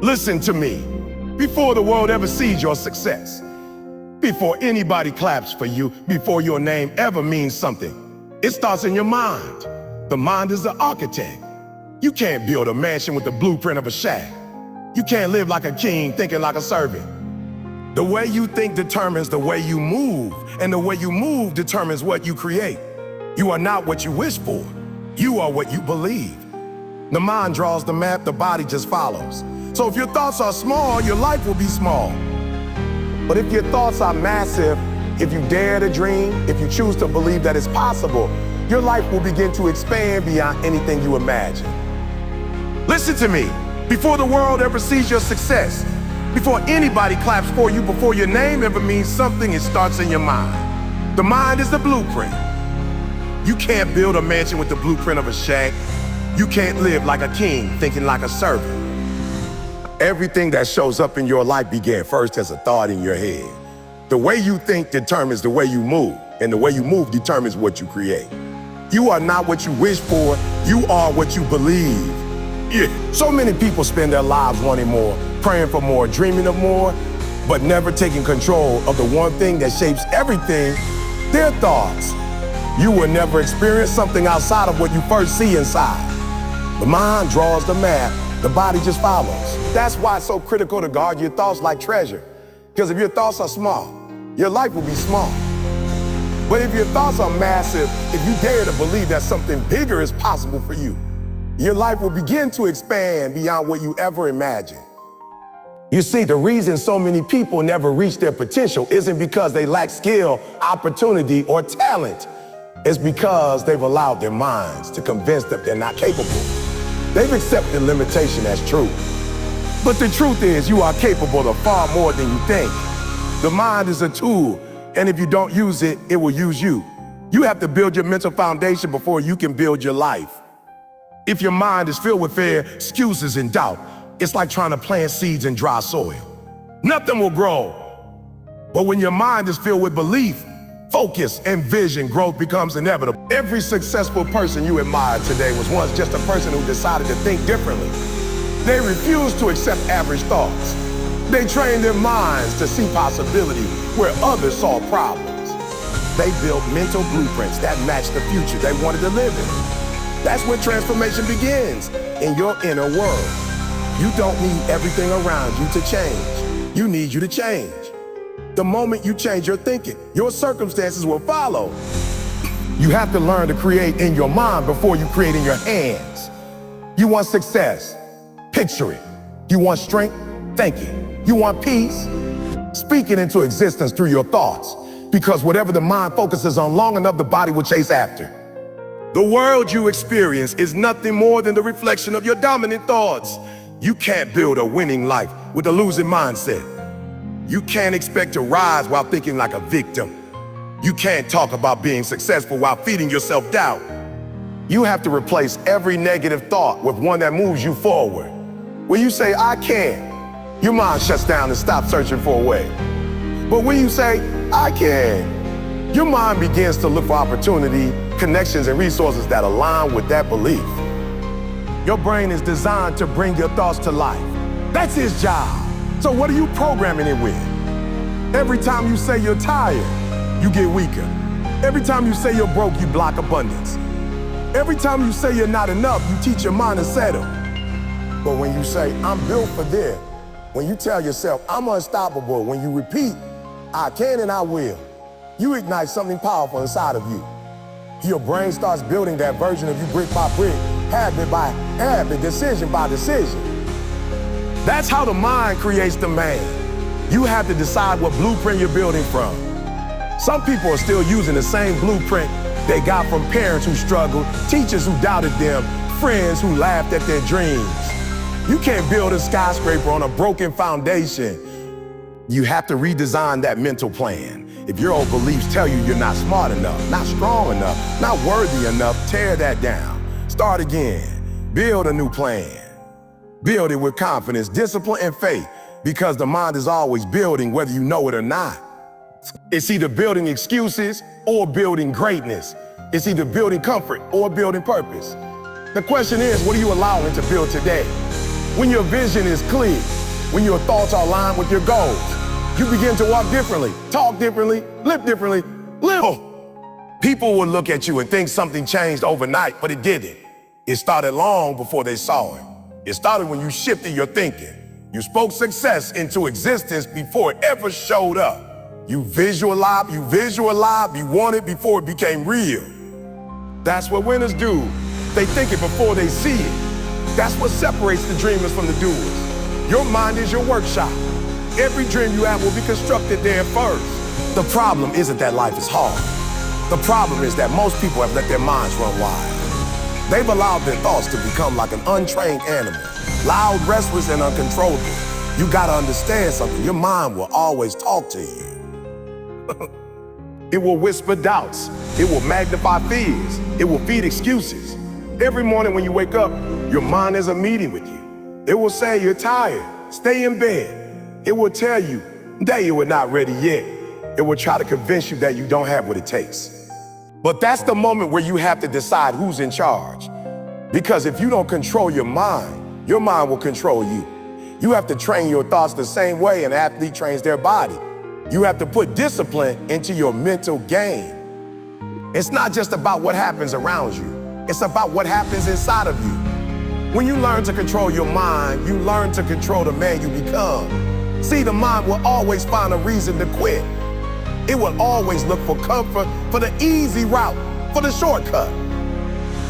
Listen to me. Before the world ever sees your success, before anybody claps for you, before your name ever means something, it starts in your mind. The mind is the architect. You can't build a mansion with the blueprint of a shack. You can't live like a king thinking like a servant. The way you think determines the way you move, and the way you move determines what you create. You are not what you wish for. You are what you believe. The mind draws the map, the body just follows. So if your thoughts are small, your life will be small. But if your thoughts are massive, if you dare to dream, if you choose to believe that it's possible, your life will begin to expand beyond anything you imagine. Listen to me. Before the world ever sees your success, before anybody claps for you, before your name ever means something, it starts in your mind. The mind is the blueprint. You can't build a mansion with the blueprint of a shack. You can't live like a king thinking like a servant. Everything that shows up in your life began first as a thought in your head. The way you think determines the way you move, and the way you move determines what you create. You are not what you wish for, you are what you believe. Yeah. So many people spend their lives wanting more, praying for more, dreaming of more, but never taking control of the one thing that shapes everything, their thoughts. You will never experience something outside of what you first see inside. The mind draws the map, the body just follows. That's why it's so critical to guard your thoughts like treasure. Because if your thoughts are small, your life will be small. But if your thoughts are massive, if you dare to believe that something bigger is possible for you, your life will begin to expand beyond what you ever imagined. You see, the reason so many people never reach their potential isn't because they lack skill, opportunity, or talent. It's because they've allowed their minds to convince them they're not capable. They've accepted limitation as true. But the truth is, you are capable of far more than you think. The mind is a tool, and if you don't use it, it will use you. You have to build your mental foundation before you can build your life. If your mind is filled with fear, excuses, and doubt, it's like trying to plant seeds in dry soil. Nothing will grow. But when your mind is filled with belief, focus, and vision, growth becomes inevitable. Every successful person you admire today was once just a person who decided to think differently. They refused to accept average thoughts. They trained their minds to see possibility where others saw problems. They built mental blueprints that matched the future they wanted to live in. That's where transformation begins, in your inner world. You don't need everything around you to change. You need you to change. The moment you change your thinking, your circumstances will follow. You have to learn to create in your mind before you create in your hands. You want success? Picture it. You want strength? Think it. You want peace? Speak it into existence through your thoughts. Because whatever the mind focuses on long enough, the body will chase after. The world you experience is nothing more than the reflection of your dominant thoughts. You can't build a winning life with a losing mindset. You can't expect to rise while thinking like a victim. You can't talk about being successful while feeding yourself doubt. You have to replace every negative thought with one that moves you forward. When you say, I can't, your mind shuts down and stops searching for a way. But when you say, I can, your mind begins to look for opportunity, connections, and resources that align with that belief. Your brain is designed to bring your thoughts to life. That's his job. So what are you programming it with? Every time you say you're tired, you get weaker. Every time you say you're broke, you block abundance. Every time you say you're not enough, you teach your mind to settle. But when you say, I'm built for this, when you tell yourself, I'm unstoppable, when you repeat, I can and I will, you ignite something powerful inside of you. Your brain starts building that version of you brick by brick, habit by habit, decision by decision. That's how the mind creates the man. You have to decide what blueprint you're building from. Some people are still using the same blueprint they got from parents who struggled, teachers who doubted them, friends who laughed at their dreams. You can't build a skyscraper on a broken foundation. You have to redesign that mental plan. If your old beliefs tell you you're not smart enough, not strong enough, not worthy enough, tear that down. Start again. Build a new plan. Build it with confidence, discipline, and faith, because the mind is always building whether you know it or not. It's either building excuses or building greatness. It's either building comfort or building purpose. The question is, what are you allowing to build today? When your vision is clear, when your thoughts are aligned with your goals. You begin to walk differently, talk differently, live differently, live. People will look at you and think something changed overnight, but it didn't. It started long before they saw it. It started when you shifted your thinking. You spoke success into existence before it ever showed up. You visualized, you want it before it became real. That's what winners do. They think it before they see it. That's what separates the dreamers from the doers. Your mind is your workshop. Every dream you have will be constructed there first. The problem isn't that life is hard. The problem is that most people have let their minds run wild. They've allowed their thoughts to become like an untrained animal, loud, restless, and uncontrollable. You gotta understand something. Your mind will always talk to you. It will whisper doubts. It will magnify fears. It will feed excuses. Every morning when you wake up, your mind is a meeting with you. It will say you're tired, stay in bed. It will tell you that you are not ready yet. It will try to convince you that you don't have what it takes. But that's the moment where you have to decide who's in charge. Because if you don't control your mind will control you. You have to train your thoughts the same way an athlete trains their body. You have to put discipline into your mental game. It's not just about what happens around you. It's about what happens inside of you. When you learn to control your mind, you learn to control the man you become. See, the mind will always find a reason to quit. It will always look for comfort, for the easy route, for the shortcut.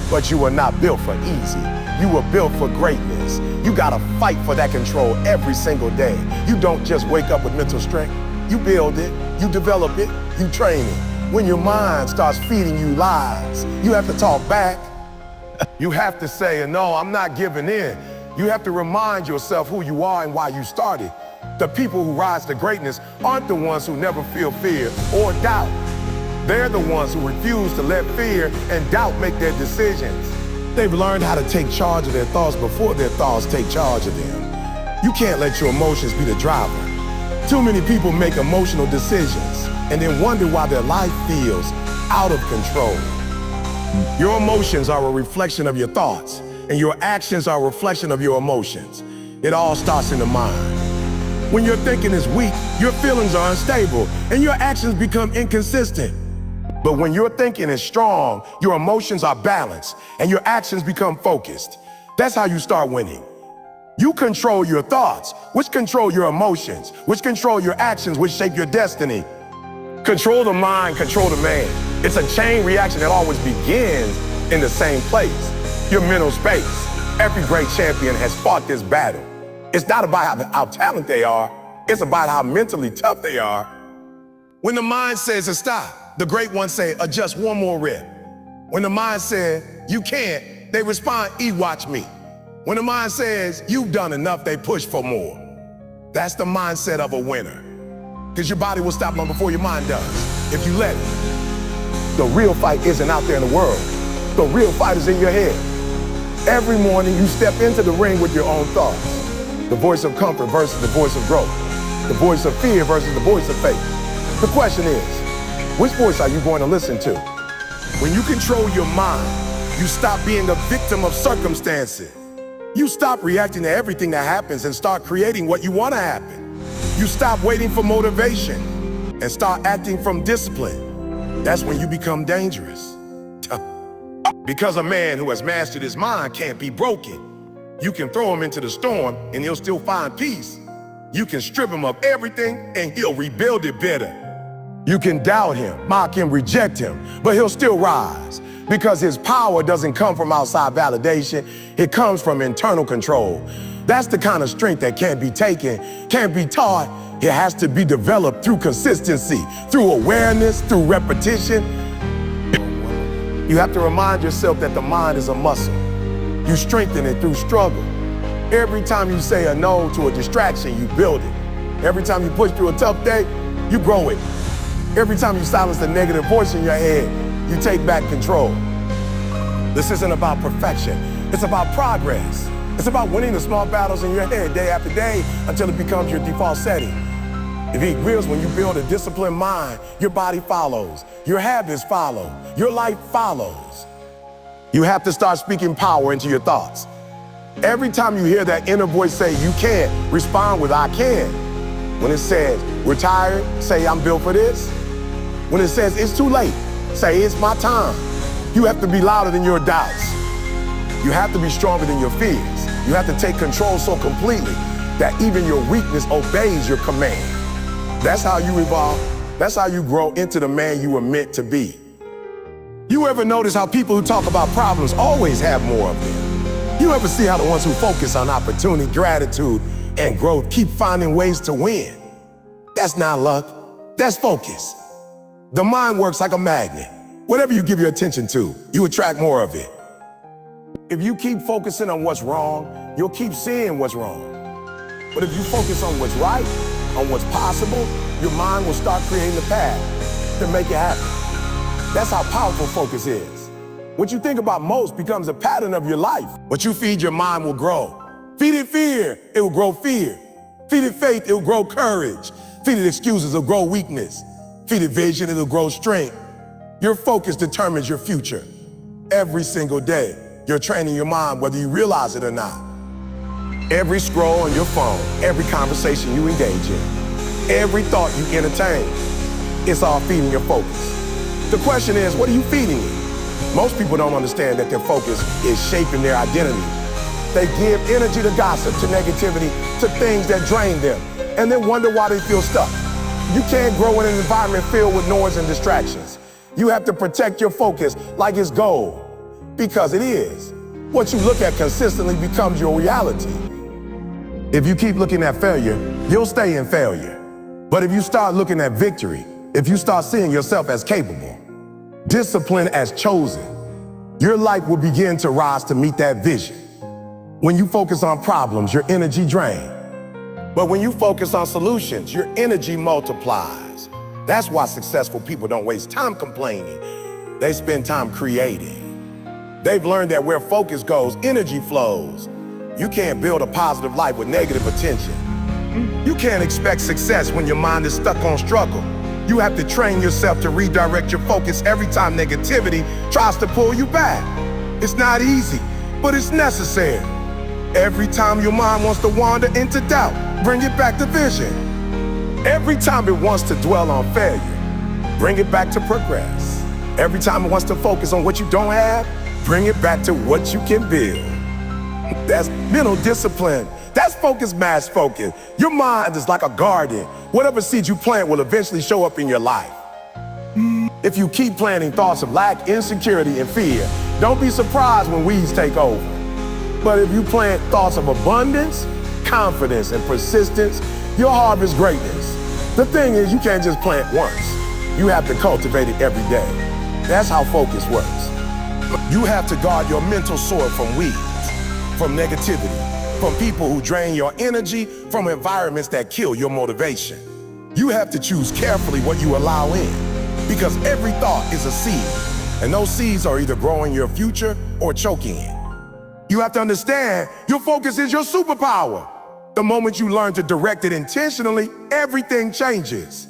But you were not built for easy. You were built for greatness. You gotta fight for that control every single day. You don't just wake up with mental strength. You build it, you develop it, you train it. When your mind starts feeding you lies, you have to talk back. You have to say, no, I'm not giving in. You have to remind yourself who you are and why you started. The people who rise to greatness aren't the ones who never feel fear or doubt. They're the ones who refuse to let fear and doubt make their decisions. They've learned how to take charge of their thoughts before their thoughts take charge of them. You can't let your emotions be the driver. Too many people make emotional decisions and then wonder why their life feels out of control. Your emotions are a reflection of your thoughts, and your actions are a reflection of your emotions. It all starts in the mind. When your thinking is weak, your feelings are unstable, and your actions become inconsistent. But when your thinking is strong, your emotions are balanced, and your actions become focused. That's how you start winning. You control your thoughts, which control your emotions, which control your actions, which shape your destiny. Control the mind, control the man. It's a chain reaction that always begins in the same place, your mental space. Every great champion has fought this battle. It's not about how talented they are, it's about how mentally tough they are. When the mind says stop, the great ones say adjust one more rep. When the mind says you can't, they respond, watch me. When the mind says you've done enough, they push for more. That's the mindset of a winner. Because your body will stop long before your mind does, if you let it. The real fight isn't out there in the world. The real fight is in your head. Every morning you step into the ring with your own thoughts. The voice of comfort versus the voice of growth. The voice of fear versus the voice of faith. The question is, which voice are you going to listen to? When you control your mind, you stop being a victim of circumstances. You stop reacting to everything that happens and start creating what you want to happen. You stop waiting for motivation and start acting from discipline. That's when you become dangerous. Because a man who has mastered his mind can't be broken. You can throw him into the storm and he'll still find peace. You can strip him of everything and he'll rebuild it better. You can doubt him, mock him, reject him, but he'll still rise. Because his power doesn't come from outside validation, it comes from internal control. That's the kind of strength that can't be taken, can't be taught. It has to be developed through consistency, through awareness, through repetition. You have to remind yourself that the mind is a muscle. You strengthen it through struggle. Every time you say a no to a distraction, you build it. Every time you push through a tough day, you grow it. Every time you silence the negative voice in your head, you take back control. This isn't about perfection. It's about progress. It's about winning the small battles in your head day after day until it becomes your default setting. It begins when you build a disciplined mind. Your body follows. Your habits follow. Your life follows. You have to start speaking power into your thoughts. Every time you hear that inner voice say, you can't, respond with, I can. When it says, we're tired, say, I'm built for this. When it says, it's too late, say, it's my time. You have to be louder than your doubts. You have to be stronger than your fears. You have to take control so completely that even your weakness obeys your command. That's how you evolve. That's how you grow into the man you were meant to be. You ever notice how people who talk about problems always have more of them? You ever see how the ones who focus on opportunity, gratitude, and growth keep finding ways to win? That's not luck, that's focus. The mind works like a magnet. Whatever you give your attention to, you attract more of it. If you keep focusing on what's wrong, you'll keep seeing what's wrong. But if you focus on what's right, on what's possible, your mind will start creating the path to make it happen. That's how powerful focus is. What you think about most becomes a pattern of your life. What you feed your mind will grow. Feed it fear, it will grow fear. Feed it faith, it will grow courage. Feed it excuses, it will grow weakness. Feed it vision, it will grow strength. Your focus determines your future. Every single day, you're training your mind whether you realize it or not. Every scroll on your phone, every conversation you engage in, every thought you entertain, it's all feeding your focus. The question is, what are you feeding it? Most people don't understand that their focus is shaping their identity. They give energy to gossip, to negativity, to things that drain them, and then wonder why they feel stuck. You can't grow in an environment filled with noise and distractions. You have to protect your focus like it's gold, because it is. What you look at consistently becomes your reality. If you keep looking at failure, you'll stay in failure. But if you start looking at victory, if you start seeing yourself as capable, discipline as chosen, your life will begin to rise to meet that vision. When you focus on problems, your energy drains. But when you focus on solutions, your energy multiplies. That's why successful people don't waste time complaining. They spend time creating. They've learned that where focus goes, energy flows. You can't build a positive life with negative attention. You can't expect success when your mind is stuck on struggle. You have to train yourself to redirect your focus every time negativity tries to pull you back. It's not easy, but it's necessary. Every time your mind wants to wander into doubt, bring it back to vision. Every time it wants to dwell on failure, bring it back to progress. Every time it wants to focus on what you don't have, bring it back to what you can build. That's mental discipline. That's focus, mass focus. Your mind is like a garden. Whatever seeds you plant will eventually show up in your life. If you keep planting thoughts of lack, insecurity, and fear, don't be surprised when weeds take over. But if you plant thoughts of abundance, confidence, and persistence, you'll harvest greatness. The thing is, you can't just plant once. You have to cultivate it every day. That's how focus works. You have to guard your mental soil from weeds, from negativity, from people who drain your energy, from environments that kill your motivation. You have to choose carefully what you allow in, because every thought is a seed, and those seeds are either growing your future or choking it. You have to understand your focus is your superpower. The moment you learn to direct it intentionally, everything changes.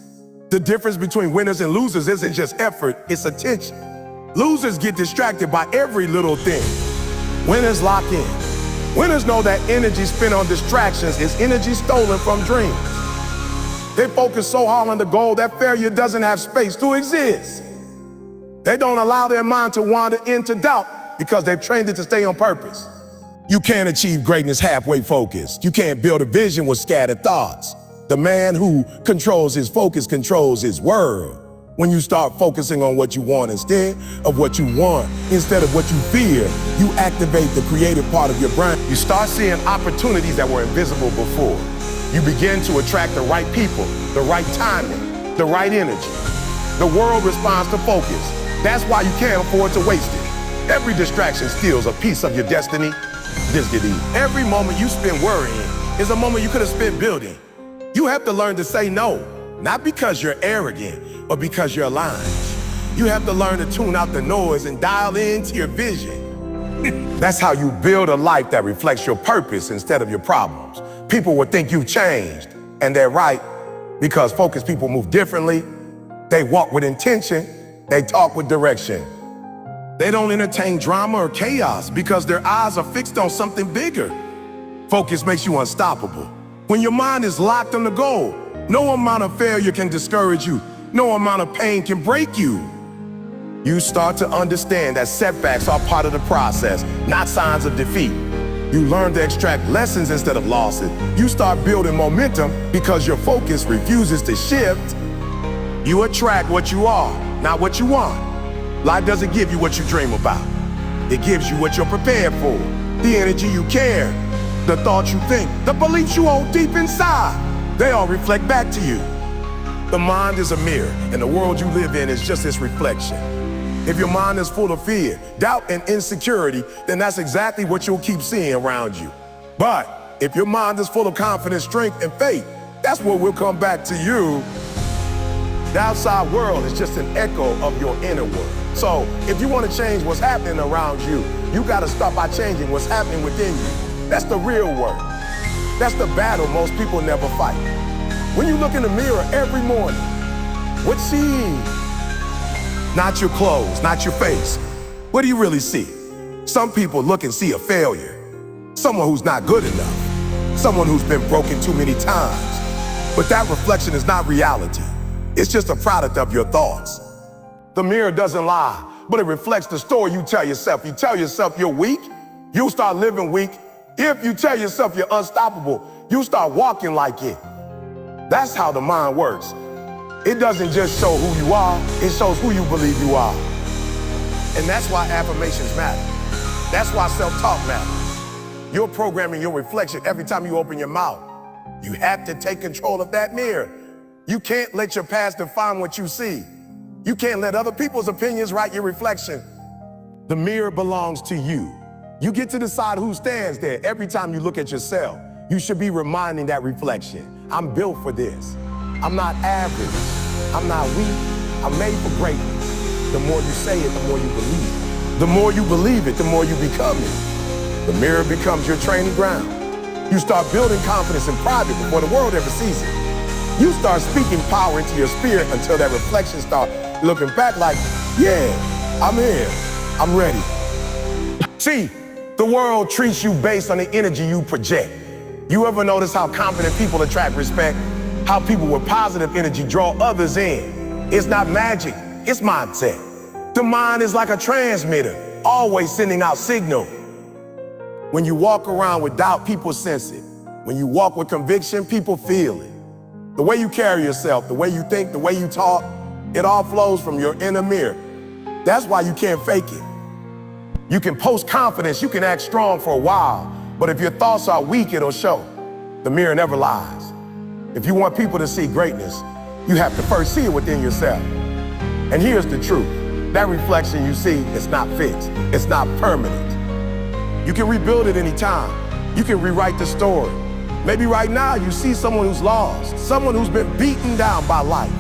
The difference between winners and losers isn't just effort, it's attention. Losers get distracted by every little thing. Winners lock in. Winners know that energy spent on distractions is energy stolen from dreams. They focus so hard on the goal that failure doesn't have space to exist. They don't allow their mind to wander into doubt because they've trained it to stay on purpose. You can't achieve greatness halfway focused. You can't build a vision with scattered thoughts. The man who controls his focus controls his world. When you start focusing on what you want instead of what you want, instead of what you fear, you activate the creative part of your brain. You start seeing opportunities that were invisible before. You begin to attract the right people, the right timing, the right energy. The world responds to focus. That's why you can't afford to waste it. Every distraction steals a piece of your destiny. Every moment you spend worrying is a moment you could have spent building. You have to learn to say no, not because you're arrogant, but because you're aligned. You have to learn to tune out the noise and dial into your vision. That's how you build a life that reflects your purpose instead of your problems. People will think you've changed, and they're right, because focused people move differently. They walk with intention, they talk with direction. They don't entertain drama or chaos because their eyes are fixed on something bigger. Focus makes you unstoppable. When your mind is locked on the goal, no amount of failure can discourage you. No amount of pain can break you. You start to understand that setbacks are part of the process, not signs of defeat. You learn to extract lessons instead of losses. You start building momentum because your focus refuses to shift. You attract what you are, not what you want. Life doesn't give you what you dream about. It gives you what you're prepared for, the energy you care, the thoughts you think, the beliefs you hold deep inside. They all reflect back to you. The mind is a mirror, and the world you live in is just its reflection. If your mind is full of fear, doubt, and insecurity, then that's exactly what you'll keep seeing around you. But if your mind is full of confidence, strength, and faith, that's what will come back to you. The outside world is just an echo of your inner world. So if you want to change what's happening around you, you got to start by changing what's happening within you. That's the real work. That's the battle most people never fight. When you look in the mirror every morning, what you see? Not your clothes, not your face. What do you really see? Some people look and see a failure, someone who's not good enough, someone who's been broken too many times. But that reflection is not reality. It's just a product of your thoughts. The mirror doesn't lie, but it reflects the story you tell yourself. You tell yourself you're weak, you'll start living weak. If you tell yourself you're unstoppable, you start walking like it. That's how the mind works. It doesn't just show who you are, it shows who you believe you are. And that's why affirmations matter. That's why self-talk matters. You're programming your reflection every time you open your mouth. You have to take control of that mirror. You can't let your past define what you see. You can't let other people's opinions write your reflection. The mirror belongs to you. You get to decide who stands there every time you look at yourself. You should be reminding that reflection. I'm built for this. I'm not average. I'm not weak. I'm made for greatness. The more you say it, the more you believe it. The more you believe it, the more you become it. The mirror becomes your training ground. You start building confidence in private before the world ever sees it. You start speaking power into your spirit until that reflection starts looking back like, yeah, I'm here, I'm ready. See, the world treats you based on the energy you project. You ever notice how confident people attract respect? How people with positive energy draw others in? It's not magic, it's mindset. The mind is like a transmitter, always sending out signal. When you walk around with doubt, people sense it. When you walk with conviction, people feel it. The way you carry yourself, the way you think, the way you talk, it all flows from your inner mirror. That's why you can't fake it. You can post confidence, you can act strong for a while, but if your thoughts are weak, it'll show. The mirror never lies. If you want people to see greatness, you have to first see it within yourself. And here's the truth. That reflection you see is not fixed. It's not permanent. You can rebuild it anytime. You can rewrite the story. Maybe right now you see someone who's lost, someone who's been beaten down by life.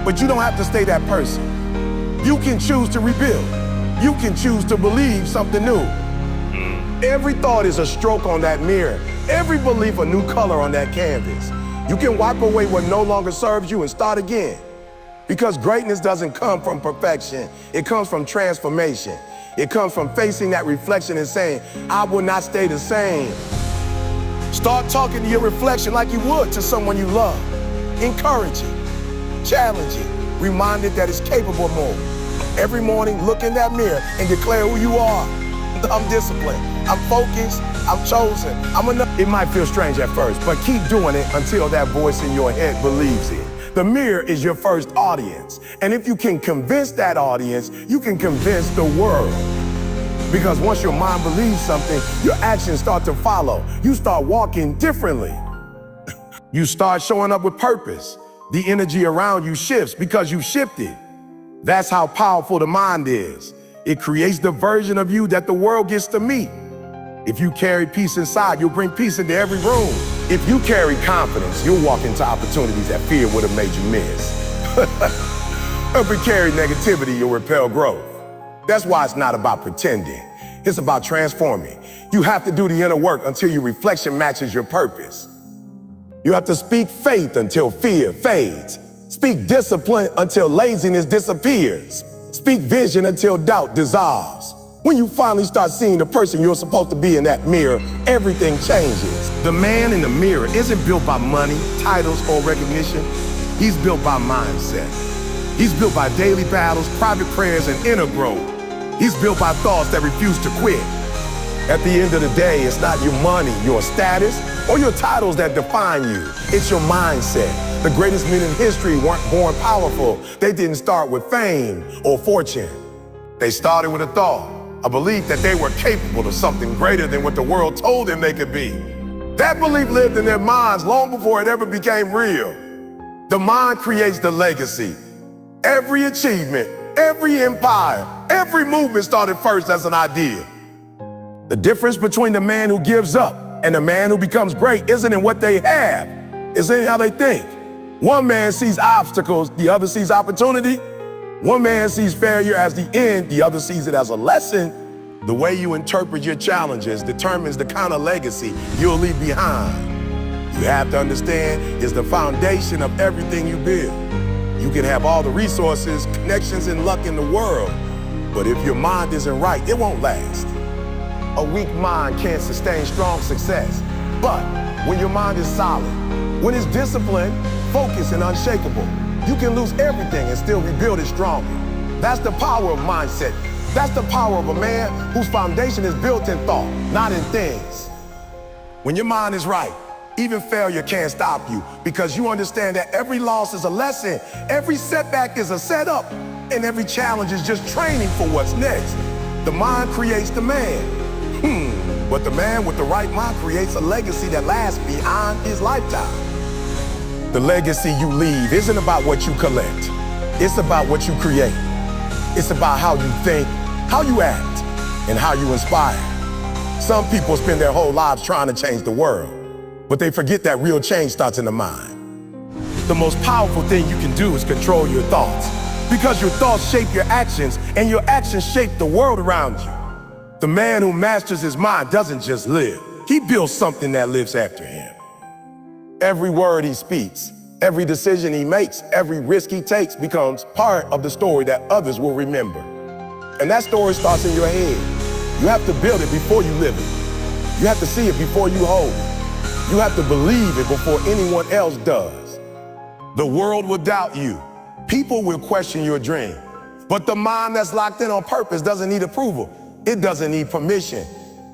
But you don't have to stay that person. You can choose to rebuild. You can choose to believe something new. Every thought is a stroke on that mirror. Every belief a new color on that canvas. You can wipe away what no longer serves you and start again. Because greatness doesn't come from perfection. It comes from transformation. It comes from facing that reflection and saying, I will not stay the same. Start talking to your reflection like you would to someone you love. Encouraging, challenging, reminded that it's capable of more. Every morning, look in that mirror and declare who you are. I'm disciplined, I'm focused, I'm chosen, I'm enough. It might feel strange at first, but keep doing it until that voice in your head believes it. The mirror is your first audience. And if you can convince that audience, you can convince the world. Because once your mind believes something, your actions start to follow. You start walking differently. You start showing up with purpose. The energy around you shifts because you shifted. That's how powerful the mind is. It creates the version of you that the world gets to meet. If you carry peace inside, you'll bring peace into every room. If you carry confidence, you'll walk into opportunities that fear would have made you miss. If you carry negativity, you'll repel growth. That's why it's not about pretending. It's about transforming. You have to do the inner work until your reflection matches your purpose. You have to speak faith until fear fades. Speak discipline until laziness disappears. Speak vision until doubt dissolves. When you finally start seeing the person you're supposed to be in that mirror, everything changes. The man in the mirror isn't built by money, titles, or recognition. He's built by mindset. He's built by daily battles, private prayers, and inner growth. He's built by thoughts that refuse to quit. At the end of the day, it's not your money, your status, or your titles that define you. It's your mindset. The greatest men in history weren't born powerful. They didn't start with fame or fortune. They started with a thought, a belief that they were capable of something greater than what the world told them they could be. That belief lived in their minds long before it ever became real. The mind creates the legacy. Every achievement, every empire, every movement started first as an idea. The difference between the man who gives up and the man who becomes great isn't in what they have, it's in how they think. One man sees obstacles, the other sees opportunity. One man sees failure as the end, the other sees it as a lesson. The way you interpret your challenges determines the kind of legacy you'll leave behind. You have to understand it's the foundation of everything you build. You can have all the resources, connections, and luck in the world, but if your mind isn't right, it won't last. A weak mind can't sustain strong success. But when your mind is solid, when it's disciplined, focused, and unshakable, you can lose everything and still rebuild it stronger. That's the power of mindset. That's the power of a man whose foundation is built in thought, not in things. When your mind is right, even failure can't stop you because you understand that every loss is a lesson, every setback is a setup, and every challenge is just training for what's next. The mind creates the man. But the man with the right mind creates a legacy that lasts beyond his lifetime. The legacy you leave isn't about what you collect. It's about what you create. It's about how you think, how you act, and how you inspire. Some people spend their whole lives trying to change the world, but they forget that real change starts in the mind. The most powerful thing you can do is control your thoughts, because your thoughts shape your actions, and your actions shape the world around you. The man who masters his mind doesn't just live. He builds something that lives after him. Every word he speaks, every decision he makes, every risk he takes becomes part of the story that others will remember. And that story starts in your head. You have to build it before you live it. You have to see it before you hold it. You have to believe it before anyone else does. The world will doubt you. People will question your dream. But the mind that's locked in on purpose doesn't need approval. It doesn't need permission.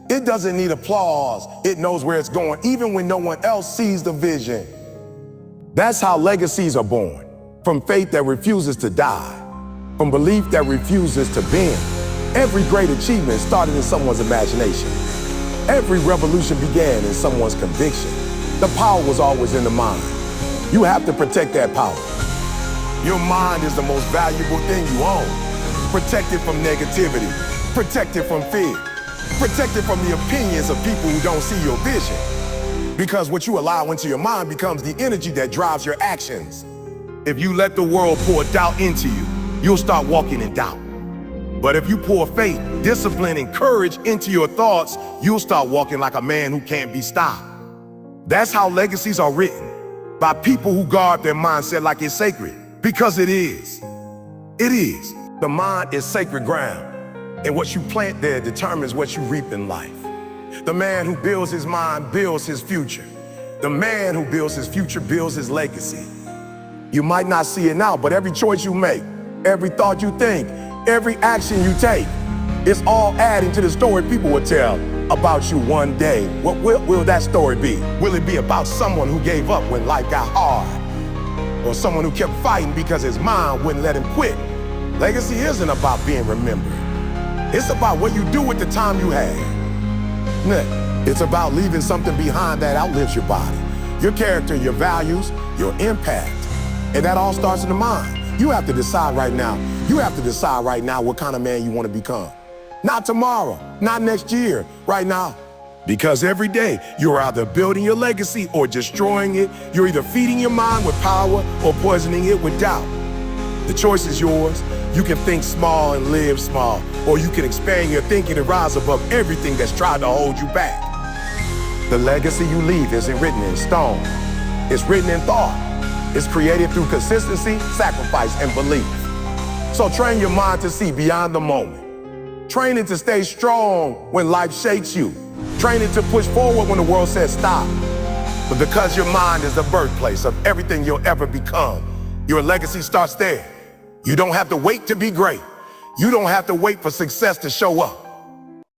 It doesn't need applause. It knows where it's going, even when no one else sees the vision. That's how legacies are born. From faith that refuses to die. From belief that refuses to bend. Every great achievement started in someone's imagination. Every revolution began in someone's conviction. The power was always in the mind. You have to protect that power. Your mind is the most valuable thing you own. Protect it from negativity. Protect it from fear. Protect it from the opinions of people who don't see your vision. Because what you allow into your mind becomes the energy that drives your actions. If you let the world pour doubt into you, you'll start walking in doubt. But if you pour faith, discipline, and courage into your thoughts, you'll start walking like a man who can't be stopped. That's how legacies are written, by people who guard their mindset like it's sacred. Because it is. It is. The mind is sacred ground. And what you plant there determines what you reap in life. The man who builds his mind builds his future. The man who builds his future builds his legacy. You might not see it now, but every choice you make, every thought you think, every action you take, it's all adding to the story people will tell about you one day. What will that story be? Will it be about someone who gave up when life got hard? Or someone who kept fighting because his mind wouldn't let him quit? Legacy isn't about being remembered. It's about what you do with the time you have. It's about leaving something behind that outlives your body, your character, your values, your impact. And that all starts in the mind. You have to decide right now. You have to decide right now what kind of man you want to become. Not tomorrow, not next year, right now. Because every day you're either building your legacy or destroying it. You're either feeding your mind with power or poisoning it with doubt. The choice is yours. You can think small and live small, or you can expand your thinking and rise above everything that's tried to hold you back. The legacy you leave isn't written in stone. It's written in thought. It's created through consistency, sacrifice, and belief. So train your mind to see beyond the moment. Train it to stay strong when life shakes you. Train it to push forward when the world says stop. But because your mind is the birthplace of everything you'll ever become, your legacy starts there. You don't have to wait to be great. You don't have to wait for success to show up.